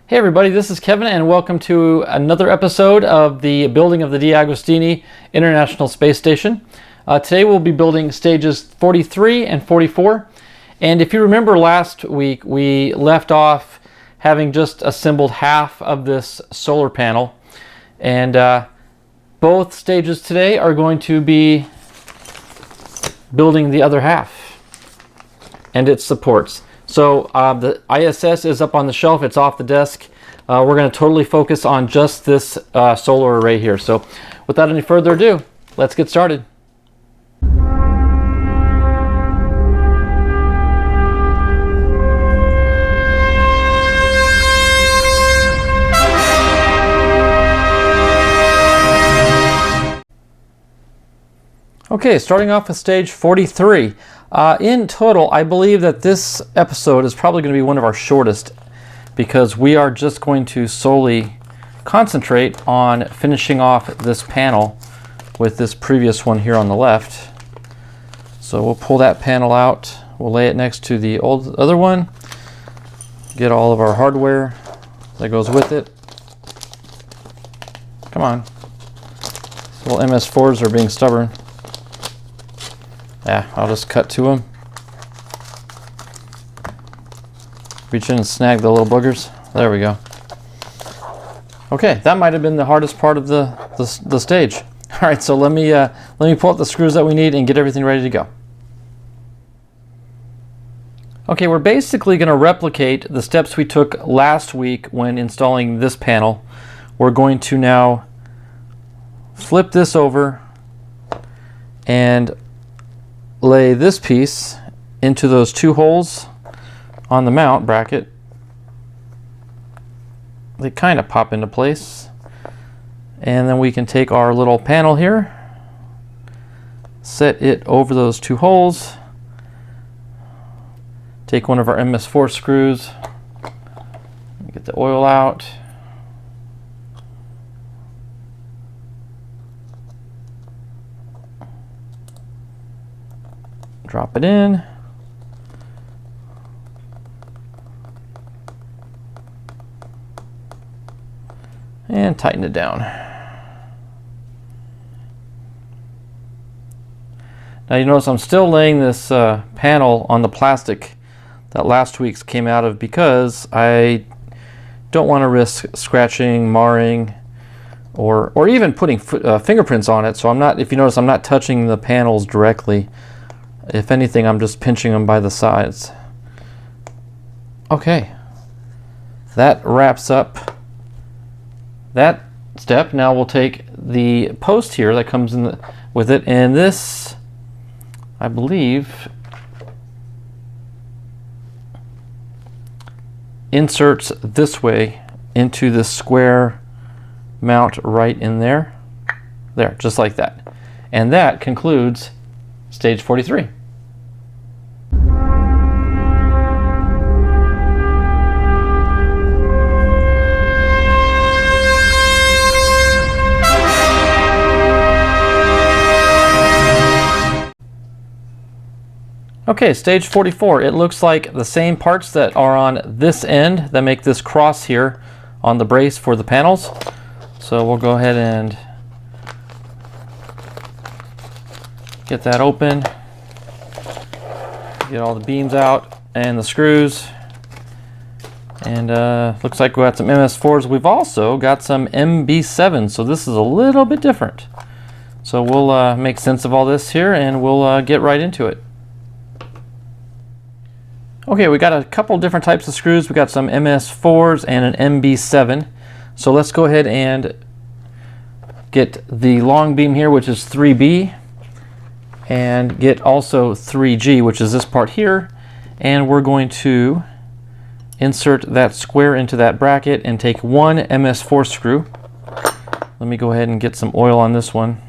Hey everybody, this is Kevin and welcome to another episode of the building of the DeAgostini International Space Station. Today we'll be building stages 43 and 44. And if you remember last week, we left off having just assembled half of this solar panel. And both stages today are going to be building the other half and its supports. So the ISS is up on the shelf, it's off the desk. We're going to totally focus on just this solar array here. So without any further ado, let's get started. Okay, starting off with stage 43. In total, I believe that this episode is probably going to be one of our shortest because we are just going to solely concentrate on finishing off this panel with this previous one here on the left. So we'll pull that panel out, we'll lay it next to the other one, get all of our hardware that goes with it. Come on. Little MS4s are being stubborn. Yeah, I'll just cut to them. Reach in and snag the little boogers. There we go. Okay, that might have been the hardest part of the stage. All right, so let me pull up the screws that we need and get everything ready to go. Okay, we're basically going to replicate the steps we took last week when installing this panel. We're going to now flip this over and lay this piece into those two holes on the mount bracket. They kind of pop into place. And then we can take our little panel here, set it over those two holes, take one of our MS4 screws, get the oil out. Drop it in. And tighten it down. Now you notice I'm still laying this panel on the plastic that last week's came out of because I don't want to risk scratching, marring, or even putting fingerprints on it. So I'm not, if you notice, I'm not touching the panels directly. If anything, I'm just pinching them by the sides. Okay, that wraps up that step. Now we'll take the post here that comes in with it, and this, I believe, inserts this way into the square mount right in there. There, just like that. And that concludes stage 43. Okay, stage 44. It looks like the same parts that are on this end that make this cross here on the brace for the panels. So we'll go ahead and get that open, get all the beams out and the screws, and looks like we got some MS4s. We've also got some MB7s, so this is a little bit different. So we'll make sense of all this here and we'll get right into it. Okay, we got a couple different types of screws. We got some MS4s and an MB7. So let's go ahead and get the long beam here, which is 3B, and get also 3G, which is this part here. And we're going to insert that square into that bracket and take one MS4 screw. Let me go ahead and get some oil on this one.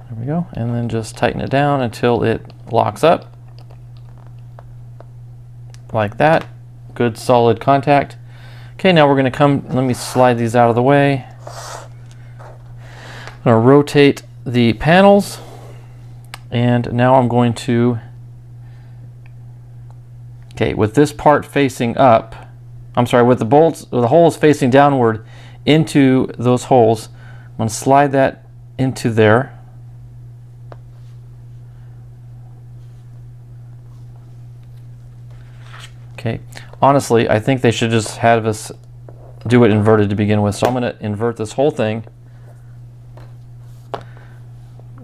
There we go, and then just tighten it down until it locks up like that. Good solid contact. Okay, now we're going to come, let me slide these out of the way. I'm going to rotate the panels, and now I'm going to, okay, with this part facing up, I'm sorry, with the bolts, the holes facing downward into those holes, I'm going to slide that into there. Okay, honestly, I think they should just have us do it inverted to begin with. So I'm going to invert this whole thing,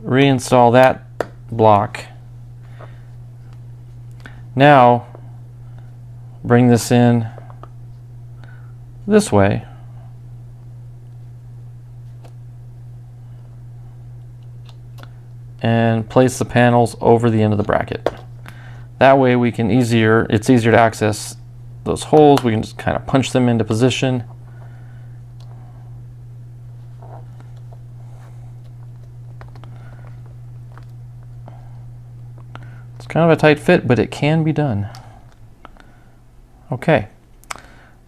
reinstall that block. Now bring this in this way. And place the panels over the end of the bracket. That way we can it's easier to access those holes. We can just kind of punch them into position. It's kind of a tight fit, but it can be done. Okay.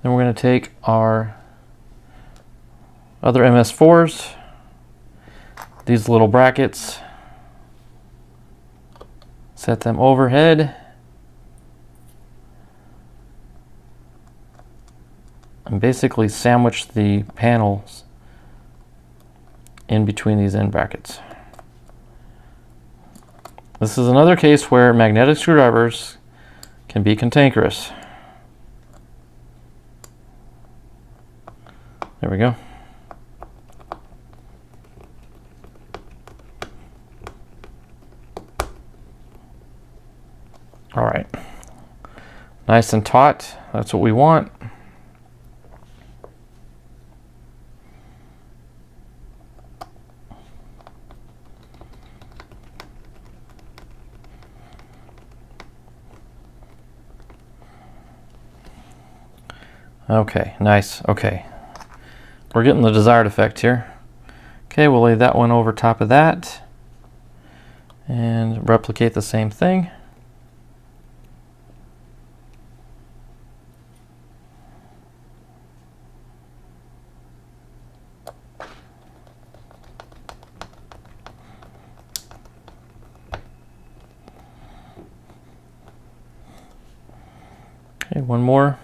Then we're going to take our other MS4s, these little brackets, set them overhead, and basically sandwich the panels in between these end brackets. This is another case where magnetic screwdrivers can be cantankerous. There we go. All right, nice and taut, that's what we want. Okay, nice, okay. We're getting the desired effect here. Okay, we'll lay that one over top of that and replicate the same thing. Okay, one more.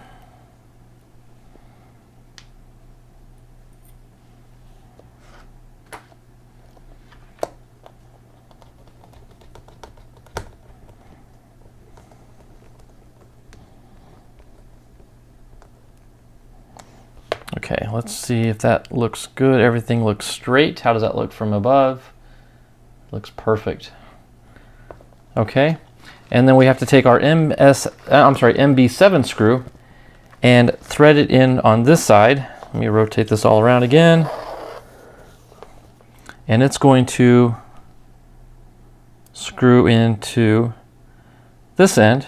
Okay, let's see if that looks good. Everything looks straight. How does that look from above? Looks perfect. Okay, and then we have to take our MB7 screw and thread it in on this side. Let me rotate this all around again. And it's going to screw into this end,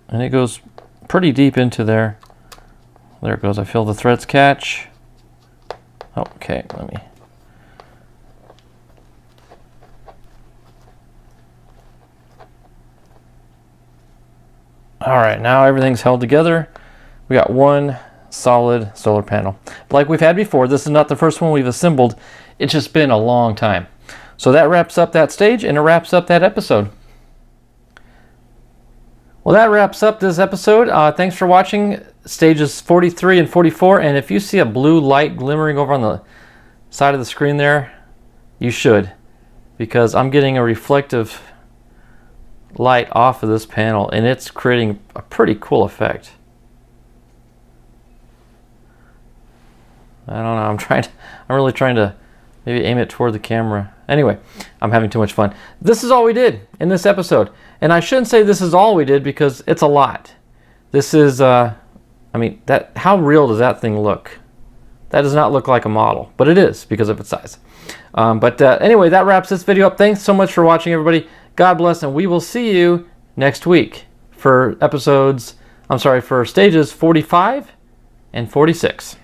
and it goes pretty deep into there. There it goes. I feel the threads catch. Okay, let me. All right, now everything's held together. We got one solid solar panel. Like we've had before, this is not the first one we've assembled. It's just been a long time. So that wraps up that stage, and it wraps up that episode. Well, that wraps up this episode. Thanks for watching stages 43 and 44. And if you see a blue light glimmering over on the side of the screen there, you should, because I'm getting a reflective light off of this panel, and it's creating a pretty cool effect. I don't know. I'm really trying to maybe aim it toward the camera. Anyway, I'm having too much fun. This is all we did in this episode. And I shouldn't say this is all we did, because it's a lot. This is, I mean, how real does that thing look? That does not look like a model, but it is because of its size. Anyway, that wraps this video up. Thanks so much for watching, everybody. God bless, and we will see you next week for stages 45 and 46.